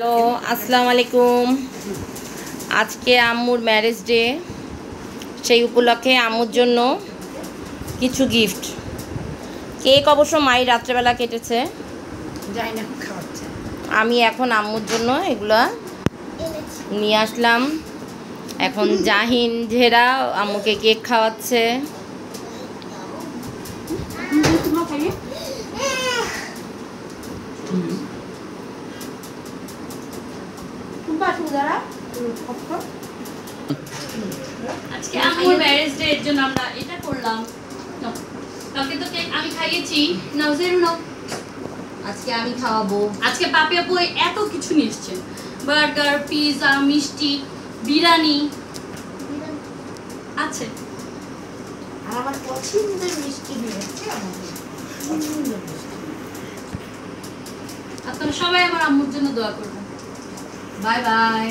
Hello, আসসালামু আলাইকুম। আজকে আম্মুর ম্যারেজ ডে, সেই উপলক্ষে আম্মুর জন্য কিছু গিফট। কেক অবশ্য মাই রাত্রেবেলা কেটেছে, আমি এখন আম্মুর জন্য এগুলা নিয়ে আসলাম। এখন জাহিন ঝেরা আম্মুকে কেক খাওয়াচ্ছে। আজকে আম্মুর ম্যারেজ ডে এর জন্য আমরা এটা করলাম। কালকে তো কেক আমি খাইয়েছি, নাও জেরু নাও। আজকে আমি খাওয়াবো। আজকে পাপি আপু এত কিছু নিয়ে এসেছেন, বার্গার, পিৎজা, মিষ্টি, বিরিয়ানি আছে। আর আমার পছন্দের মিষ্টি নিয়েছে আমাদের পছন্দের মিষ্টি। আপনারা সবাই আমার আম্মুর জন্য দোয়া করবেন। Bye bye.